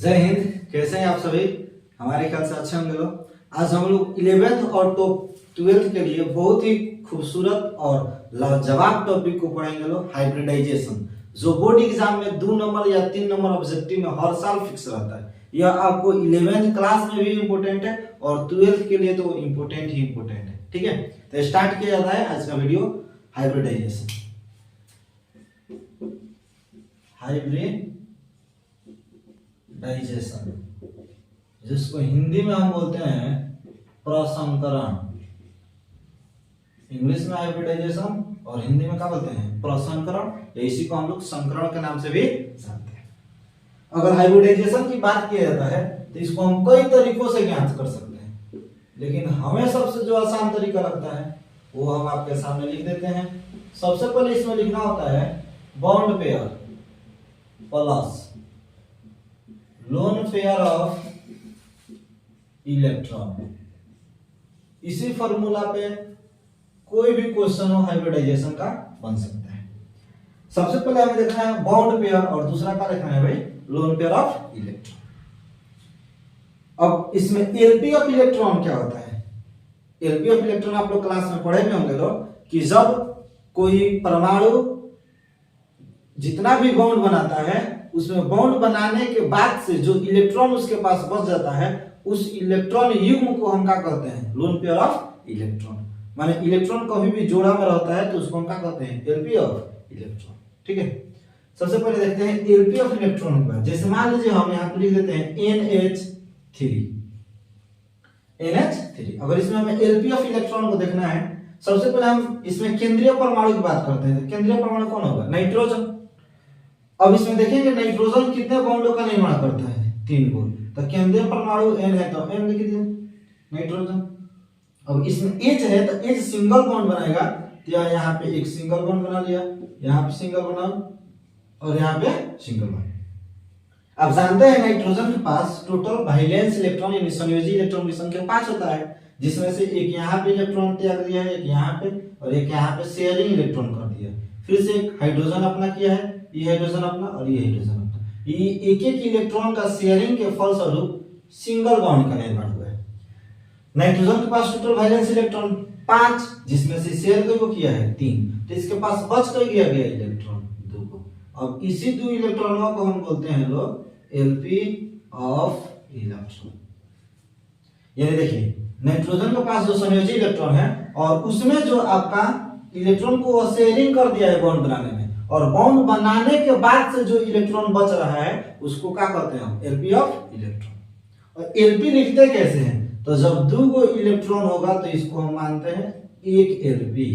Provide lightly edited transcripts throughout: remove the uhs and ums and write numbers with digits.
जय हिंद। कैसे हैं आप सभी? हमारे ख्याल से अच्छे होंगे लोग। आज हम लोग 11th और 12th के लिए बहुत ही खूबसूरत और लाजवाब टॉपिक को पढ़ेंगे लोग, हाइब्रिडाइजेशन, जो बोर्ड एग्जाम में 2 नंबर या 3 नंबर ऑब्जेक्टिव में हर साल फिक्स रहता है। यह आपको 11th क्लास में भी इम्पोर्टेंट है और 12th के लिए तो इम्पोर्टेंट ही इम्पोर्टेंट है। ठीक है, तो स्टार्ट किया जाता है आज का वीडियो। हाइब्रिडाइजेशन, हाइब्रिडाइजेशन जिसको हिंदी में हम बोलते हैं प्रसंकरण। इंग्लिश में हाइब्रिडाइजेशन और हिंदी में क्या बोलते हैं? प्रसंकरण। इसी को हम लोग संकरण के नाम से भी जानते हैं। अगर हाइब्रिडाइजेशन की बात किया जाता है तो इसको हम कई तरीकों से ज्ञात कर सकते हैं, लेकिन हमें सबसे जो आसान तरीका लगता है वो हम आपके सामने लिख देते हैं। सबसे पहले इसमें लिखना होता है bond pair plus lone pair of electron. इसी फॉर्मूला पे कोई भी क्वेश्चन हो हाइब्रिडाइजेशन का बन सकता है। सबसे पहले हमें देखना है बॉन्ड पेयर और दूसरा क्या लिखना है भाई? Lone pair of electron. अब इसमें एलपी ऑफ इलेक्ट्रॉन क्या होता है? एलपी ऑफ इलेक्ट्रॉन आप लोग क्लास में पढ़े भी होंगे लोग कि जब कोई परमाणु जितना भी बॉन्ड बनाता है उसमें बॉन्ड बनाने के बाद से जो इलेक्ट्रॉन उसके पास बच जाता है उस इलेक्ट्रॉन युग्म को हम क्या कहते हैं? Lone pair of electron. माने इलेक्ट्रॉन कभी भी जोड़ा में रहता है तो उसको हम क्या कहते हैं? LP of electron. ठीक है, सबसे पहले देखते हैं एलपी ऑफ इलेक्ट्रॉन का। जैसे मान लीजिए हम यहाँ पे लिख देते हैं NH3। अगर इसमें हमें एलपी ऑफ इलेक्ट्रॉन को देखना है, सबसे पहले हम इसमें केंद्रीय परमाणु की बात करते हैं। केंद्रीय परमाणु कौन होगा? नाइट्रोजन। अब इसमें देखेंगे नाइट्रोजन कितने बॉन्डों का निर्माण करता है? 3 बॉन्ड। तो केंद्रीय परमाणु N है तो N लिख दीजिए, नाइट्रोजन। अब इसमें H है तो H सिंगल बॉन्ड बनाएगा, तो यहाँ पे एक सिंगल बॉन्ड बना लिया, यहाँ पे सिंगल बना और यहाँ पे सिंगल बॉन्ड। आप जानते हैं नाइट्रोजन के पास टोटल वैलेंस इलेक्ट्रॉन यानी संयोजी इलेक्ट्रॉन की संख्या 5 होता है, जिसमें से एक यहाँ पे इलेक्ट्रॉन त्याग दिया है, एक यहाँ पे और एक यहाँ पे शेयरिंग इलेक्ट्रॉन कर दिया। फिर से एक हाइड्रोजन अपना किया है, ये हाइड्रोजन अपना और ये हाइड्रोजन अपना। ये एक एक इलेक्ट्रॉन का शेयरिंग के फलस्वरूप सिंगल बॉन्ड का निर्माण हुआ है। नाइट्रोजन के पास टोटल वैलेंस इलेक्ट्रॉन 5, जिसमें से शेयर को किया है 3, तो इसके पास बच कर गया इलेक्ट्रॉन 2 को। अब इसी 2 इलेक्ट्रॉनों को हम बोलते हैं लोग एलपी ऑफ इलेक्ट्रॉन। यानी देखिए नाइट्रोजन के पास जो संयोजी इलेक्ट्रॉन है और उसमें जो आपका इलेक्ट्रॉन को शेयरिंग कर दिया है बॉन्ड बनाने में, और बॉन्ड बनाने के बाद से जो इलेक्ट्रॉन बच रहा है उसको क्या कहते हैं हम? LP of electron. और एलपी लिखते कैसे हैं? तो जब 2 को इलेक्ट्रॉन होगा तो इसको हम मानते हैं 1 एलपी।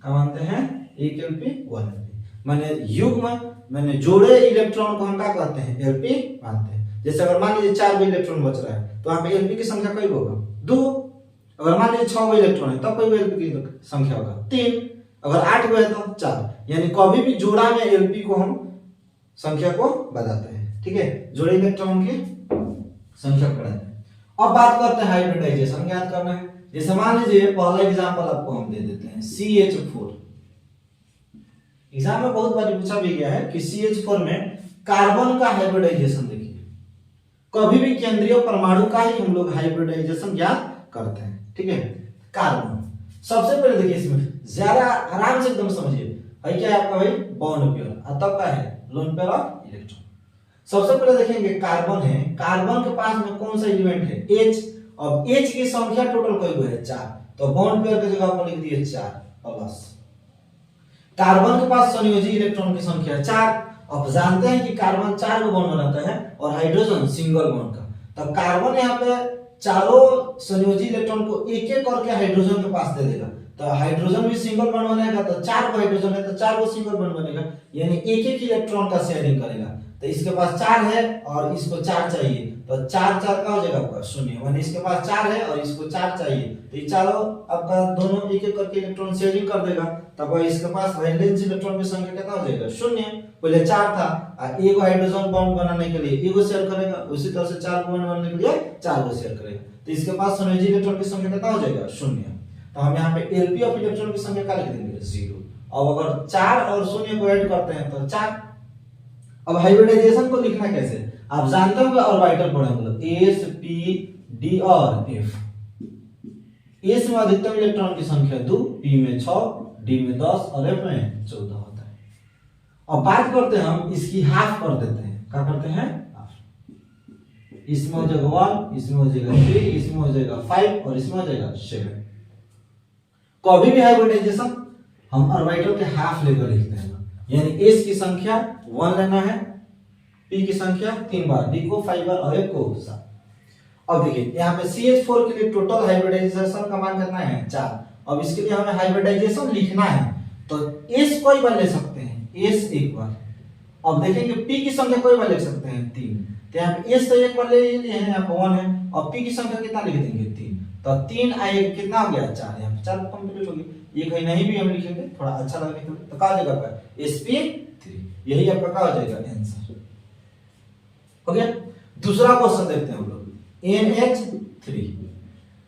क्या मानते हैं? 1 एलपी 1 एलपी। माने युग्म माने जोड़े इलेक्ट्रॉन को हम क्या कहते हैं? एलपी मानते हैं। जैसे अगर मान लीजिए 4 इलेक्ट्रॉन बच रहा है तो यहाँ पे एलपी की संख्या कई होगा? 2। अगर मान लीजिए 6 इलेक्ट्रॉन है तब कई एलपी की संख्या होगा? 3। अगर 8 है तो 4। यानी कभी भी जोड़ा में एलपी को हम संख्या को बताते हैं। ठीक है, जोड़े इलेक्ट्रॉन की संख्या को बताते हैं। अब बात करते हैं हाइब्रिडाइजेशन ज्ञात करना है। जैसे मान लीजिए पहला एग्जांपल आपको हम दे देते हैं CH4। एग्जाम में बहुत बार पूछा भी गया है कि CH4 में कार्बन का हाइब्रिडाइजेशन देखिए। कभी भी केंद्रीय परमाणु का ही हम लोग हाइब्रिडाइजेशन ज्ञात करते हैं। ठीक है, कार्बन सबसे पहले देखिए, इसमें ज्यादा आराम से एकदम समझिए। भाई क्या है आपका? भाई बॉन्ड पेयर, और तब का है लोन पेयर ऑफ इलेक्ट्रॉन। सबसे पहले देखेंगे कार्बन है, कार्बन के पास में कौन सा एलिमेंट है? H। अब H की संख्या टोटल कई है? 4। तो बॉन्ड पेयर की जगह पर लिख दिए 4 प्लस। कार्बन के पास संयोजी इलेक्ट्रॉन की संख्या 4। अब जानते हैं कि कार्बन 4 को बॉन्ड बनाता है और हाइड्रोजन सिंगल बॉन्ड का। तब कार्बन यहाँ पे चारों संयोजी इलेक्ट्रॉन को एक एक करके हाइड्रोजन के पास दे देगा। तो हाइड्रोजन भी सिंगल बॉन्ड बनेगा, तो 4 को हाइड्रोजन है तो 4 को सिंगल बॉन्ड बनेगा, यानी एक एक इलेक्ट्रॉन का शेयरिंग करेगा। तो इसके पास 4 है और इसको 4 चाहिए, तो 4 4 का हो जाएगा आपका 0। यानी इसके पास 4 है और इसको 4 चाहिए, तो ये चारों आपका दोनों एक एक करके इलेक्ट्रॉन शेयरिंग कर देगा। तब इसके पास वैलेंस इलेक्ट्रॉन की संख्या कितना हो जाएगा? 0। पहले 4 था और एक हाइड्रोजन बॉन्ड बनाने के लिए एक शेयर करेगा, उसी तरह से 4 बॉन्ड बनाने के लिए 4 शेयर करेगा। तो इसके पास संयोजी इलेक्ट्रॉन की संख्या कितना हो जाएगा? 0। तो हम यहाँ पे एलपी ऑफ इलेक्ट्रॉन की संख्या क्या लिख देंगे? 0। अब अगर 4 और 0 को ऐड करते हैं तो 4। अब हाइब्रिडाइजेशन को लिखना कैसे? आप जानते होंगे ऑर्बिटल पढ़े होंगे एस पी डी और एफ। एस में अधिकतम इलेक्ट्रॉन की संख्या 2, पी में 6, डी में 10 और एफ में 14 होता है। अब बात करते हैं हम इसकी हाफ कर देते हैं। क्या करते हैं? हाफ। इसमें हो जाएगा 1, इसमें हो जाएगा 3, इसमें हो जाएगा 5 और इसमें हो जाएगा 7। कभी भी हाइब्रिडाइजेशन हम ऑर्बिटल के हाफ लेकर लिखते हैं, यानी एस की संख्या 1 लेना है, पी की संख्या 3 बार, डी को 5 बार और एफ को 7। अब देखिए यहाँ पे CH4 के लिए टोटल हाइब्रिडाइजेशन का मान कितना है? 4। अब इसके लिए हमें हाइब्रिडाइजेशन लिखना है तो S कोई बार ले सकते हैं, S एक बार। अब देखेंगे P की संख्या कोई बार ले सकते हैं 3, तो यहाँ पे S तो एक बार ले लिए हैं, यहाँ पे 1 है, और P की संख्या कितना लिख देंगे? 3, तो 3 आए कितना हो गया? 4। यहाँ पे 4 कंप्लीट हो गया। ये कहीं नहीं भी हम लिखेंगे थोड़ा अच्छा लगने के लिए, तो क्या हो जाएगा आपका? sp3। यही आपका क्या हो जाएगा? आंसर हो गया। दूसरा क्वेश्चन देखते हैं हम लोग NH3।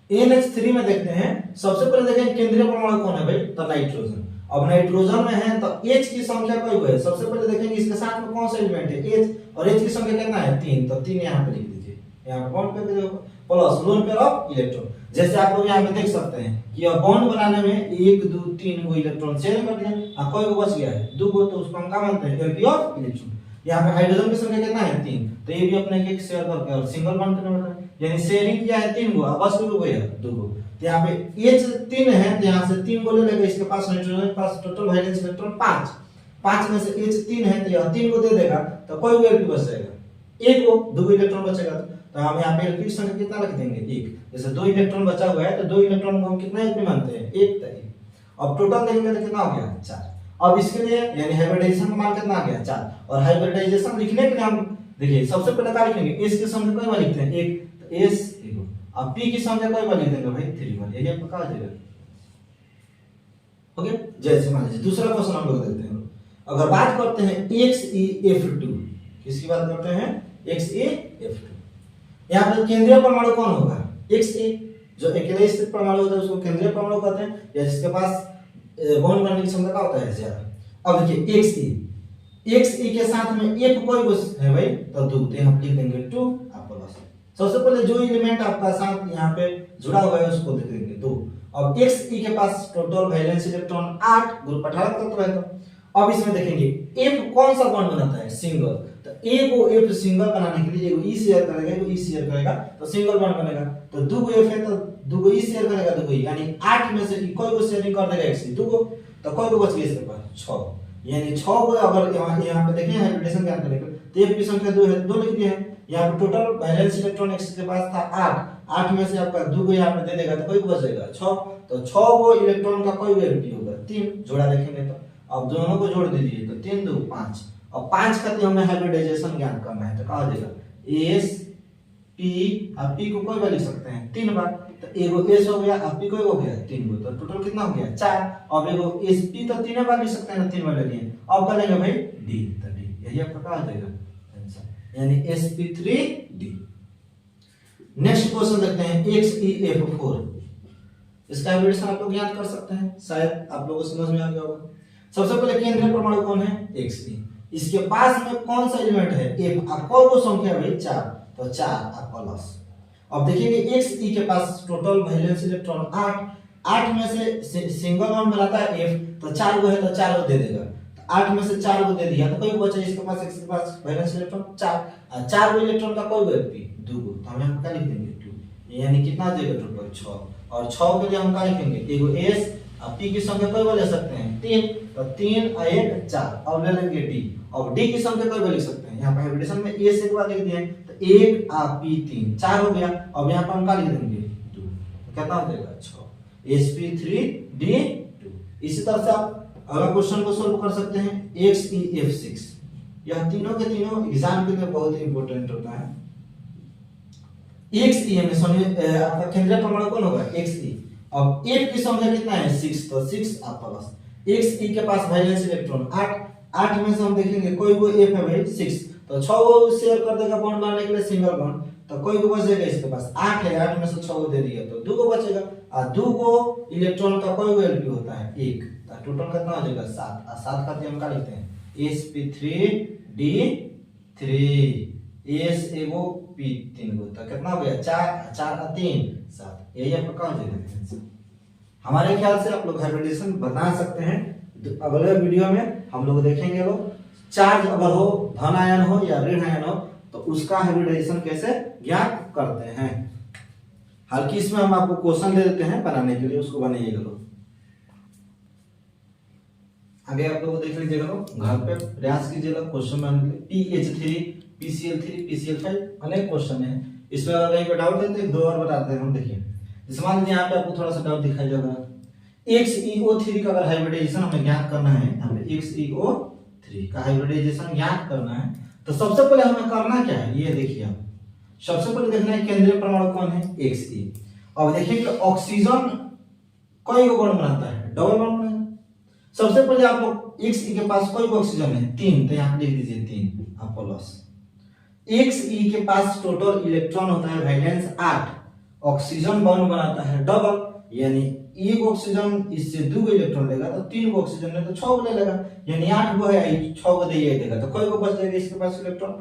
NH3 में देखते हैं, सबसे पहले देखें केंद्रीय परमाणु कौन है भाई? तो नाइट्रोजन। अब नाइट्रोजन में है तो H की संख्या कोई है, सबसे पहले देखेंगे इसके साथ में कौन सा एलिमेंट है? H, और H की संख्या कितना है? 3, तो 3 यहाँ पे लिख दीजिए, यहाँ पे बॉन्ड कर दीजिए plus lone pair of electron. जैसे आप लोग यहाँ पे देख सकते हैं कि अब बॉन्ड बनाने में 1 2 3 गो इलेक्ट्रॉन शेयर कर दिया, और कोई को बच गया है 2 गो, तो उसको हम क्या मानते हैं? LP of electron. यहाँ पे हाइड्रोजन की संख्या कितना है? 3, तो ये भी अपने एक शेयर करके और सिंगल बॉन्ड करने वाला है, यानी शेयरिंग किया है 3 गो, बस 2 गो है 2 गो। तो यहाँ पे H 3 है, तो यहाँ से 3 गो ले लेगा, इसके पास नाइट्रोजन के पास टोटल वैलेंस इलेक्ट्रॉन 5 में से H 3 है, तो यह 3 को दे देगा, तो कोई भी एलपी बच जाएगा, 1 को 2 गो इलेक्ट्रॉन बचेगा, तो हम यहाँ पे एलपी की संख्या कितना रख देंगे? 1। जैसे 2 इलेक्ट्रॉन बचा हुआ है, तो 2 इलेक्ट्रॉन को हम कितना एलपी मानते हैं? 1। अब टोटल देखेंगे तो कितना हो गया? 4। अब इसके लिए यानी हाइब्रिडाइजेशन का मान कितना आ गया? 4। और हाइब्रिडाइजेशन लिखने के लिए हम देखिए सबसे पहले क्या लिखेंगे? S की संख्या कोई बार लिखते हैं 1, तो S 1। अब P की संख्या कोई बार लिख देंगे भाई 3 बार, यही आपका आ जाएगा। ओके, जैसे मान लीजिए दूसरा क्वेश्चन हम लोग देखते हैं। अगर बात करते हैं XeF2, किसकी बात करते हैं? XeF2। यहाँ पे केंद्रीय परमाणु कौन होगा? Xe, जो अकेले स्थित परमाणु होता है उसको केंद्रीय परमाणु कहते हैं, या जिसके पास बॉन्ड बनने की क्षमता का होता है ज्यादा। अब देखिए Xe के साथ में F कोई है भाई, तो 2, तो हम लिख देंगे 2 प्लस। सबसे पहले जो एलिमेंट आपका साथ यहाँ पे जुड़ा हुआ है उसको लिख देंगे 2। अब Xe के पास टोटल वैलेंस इलेक्ट्रॉन 8, ग्रुप 18 तत्व है। तो अब इसमें देखेंगे F कौन सा बॉन्ड बनाता है? सिंगल। तो A को F सिंगल बनाने के लिए एगो E शेयर करेगा, एगो E शेयर करेगा, तो सिंगल बॉन्ड बनेगा। तो 2 गो F है, तो 2 गो E शेयर करेगा, 2 गो E, यानी 8 में से कोई को शेयरिंग कर देगा Xe, 2 गो, तो कोई को बच गया इसके पास 6, यानी 6 को। अगर यहाँ पे देखें हाइब्रिडेशन ज्ञान करने के, तो F की संख्या 2 है, 2 लिख दिया है। यहाँ पे टोटल वैलेंस इलेक्ट्रॉन X के पास था 8 में से आपका 2 को यहाँ पे दे देगा, तो कोई को बचेगा 6, तो 6 को इलेक्ट्रॉन का कोई एलपी होगा 3, जोड़ा देखेंगे तो। अब दोनों को जोड़ दीजिए, तो 3 2 5, और 5 खाते हमें हाइब्रिडाइजेशन ज्ञान करना है, तो कहा जाएगा S P, अब P को कोई बार लिख सकते हैं 3 बार, तो एगो S हो गया, अब P कोई हो गया 3 गो, तो टोटल कितना हो गया 4। अब एगो SP तो 3 बार लिख सकते हैं ना, 3 बार ले लिए। अब क्या लेंगे भाई? D, तो D यही आपका कहा जाएगा आंसर, यानी sp3d। नेक्स्ट क्वेश्चन देखते हैं XeF4। इसका हाइब्रिडेशन आप लोग याद कर सकते हैं, शायद आप लोगों को समझ में आ गया होगा। सबसे पहले केंद्रीय परमाणु कौन है? Xe। इसके पास में कौन सा एलिमेंट है? F। आपको वो संख्या भाई 4, तो 4 प्लस। अब देखिए Xe के पास टोटल वैलेंस इलेक्ट्रॉन 8 में से सिंगल बॉन्ड बनाता है F, तो 4 गो है, तो 4 गो दे देगा, 8 में से 4 को दे दिया, तो कोई बचा इसके पास? X के पास वैलेंस इलेक्ट्रॉन 4 को इलेक्ट्रॉन का कोई एलपी 2 को, तो हम यहाँ क्या लिख देंगे 2, यानी कितना आ जाएगा टोटल 6। और 6 के लिए हम क्या लिखेंगे? एगो S, अब P की संख्या कोई ले सकते हैं 3, तो 3 और 1 4। अब ले लेंगे D, अब D की संख्या कोई लिख सकते हैं, यहाँ पर हाइब्रिडेशन में A से एक बार लिख दिए, तो 1 और P 3 4 हो गया। अब यहाँ पर हम क्या लिख देंगे 2, तो कितना हो जाएगा 6, sp3d2। इसी तरह से आप अगला क्वेश्चन को सोल्व कर सकते हैं XeF6। यह तीनों के तीनों एग्जाम के लिए बहुत ही इंपॉर्टेंट होता है। Xe में आपका केंद्रीय परमाणु कौन होगा? Xe। अब F की संख्या कितना है? 6, तो 6 प्लस। Xe के पास वैलेंस इलेक्ट्रॉन 8 में से हम देखेंगे कोई को F है भाई 6, तो 6 को शेयर कर देगा बॉन्ड बनाने के लिए सिंगल बॉन्ड, तो कोई को बचेगा इसके पास 8 है, 8 में से 6 को दे दिया, तो 2 को बचेगा, और 2 को इलेक्ट्रॉन का कोई को एलपी होता है 1, तो टोटल कितना हो जाएगा 7, और 7 खाते हम क्या लिखते हैं? sp3d3। एस एगो पी 3 गो, तो कितना हो गया 4 4 3 7, यही आपका कौन सा आंसर। हमारे ख्याल से आप लोग हाइब्रिडाइजेशन बता सकते हैं। अगले वीडियो में हम लोग देखेंगे लोग चार्ज अगर हो, धन आयन हो या ऋण आयन हो, तो उसका हाइब्रिडाइजेशन कैसे ज्ञात करते हैं। हालांकि इसमें हम आपको क्वेश्चन दे देते हैं बनाने के लिए, उसको बनाइएगा लोग। आगे आप लोग देख लीजिएगा लोग, घर पे प्रयास कीजिएगा क्वेश्चन बनाने के लिए। PH3 PCl3 PCl5 अनेक क्वेश्चन है। इसमें अगर कहीं पे डाउट है तो एक दो और बताते हैं हम। देखिए जैसे मान लीजिए यहाँ पे आपको थोड़ा सा डाउट दिखाई देगा, XeO3 का अगर हाइब्रिडाइजेशन हमें ज्ञात करना है, यहाँ पे XeO3 का हाइब्रिडाइजेशन ज्ञात करना है, तो सबसे पहले हमें करना क्या है, ये देखिए आप सबसे पहले देखना है केंद्रीय परमाणु कौन है, Xe। अब देखिए कि ऑक्सीजन कई गो बॉन्ड बनाता है, डबल बॉन्ड बनाएगा। सबसे पहले आप लोग Xe के पास कोई ऑक्सीजन है 3, तो यहाँ पे लिख दीजिए 3 आप प्लस। Xe के पास टोटल इलेक्ट्रॉन होता है वैलेंस 8, ऑक्सीजन बॉन्ड बनाता है डबल, यानी एक ऑक्सीजन इससे 2 गो इलेक्ट्रॉन लेगा तो 3 गो ऑक्सीजन है तो 6 गो ले लेगा, यानी 8 गो है 6 गो दे देगा, तो कोई गो बच जाएगा इसके पास इलेक्ट्रॉन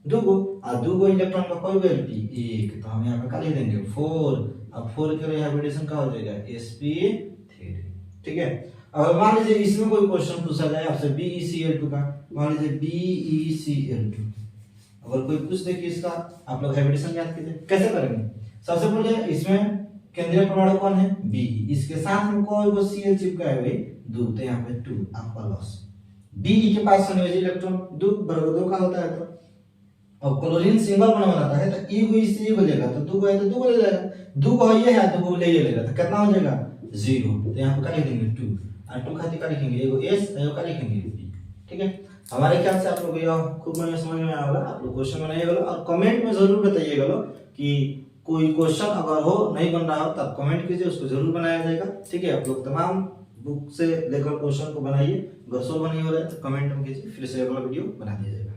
2 गो, और 2 गो इलेक्ट्रॉन का कोई एलपी 1, तो हम यहाँ पे क्या लिख देंगे 4। अब 4 के हाइब्रिडेशन का हो जाएगा sp3। ठीक है। अब मान लीजिए इसमें कोई क्वेश्चन पूछा जाए आपसे BeCl2 का, मान लीजिए BeCl2 अगर कोई पूछ दे कि इसका आप लोग हाइब्रिडेशन ज्ञात कीजिए, कैसे करेंगे। सबसे पहले इसमें केंद्रीय परमाणु कौन है बी, इसके साथ में कोई वो Cl चिपका है भाई 2, तो यहाँ पे 2 आपका लॉस। Be के पास संयोजी इलेक्ट्रॉन 2 बराबर 2 का होता है, तो अब क्लोरीन सिंगल बॉन्ड बनाता है तो e को इससे e को लेगा, तो 2 को है तो 2 को ले जाएगा, 2 को ये है 2 को ले लेगा, तो कितना हो जाएगा 0, तो यहाँ पे क्या लिख देंगे 2, और 2 खातिर क्या लिखेंगे एगो s एगो क्या लिखेंगे b। ठीक है। हमारे ख्याल से आप लोग यह खूब बढ़िया समझ में आया होगा। आप लोग क्वेश्चन बनाइएगा और कमेंट में जरूर बताइएगा कि कोई क्वेश्चन अगर हो नहीं बन रहा हो तब कमेंट कीजिए, उसको जरूर बनाया जाएगा। ठीक है। आप लोग तमाम बुक से लेकर क्वेश्चन को बनाइए, अगर सो बनी हो रहा है तो कमेंट में कीजिए, फिर से अगला वीडियो बना दिया जाएगा।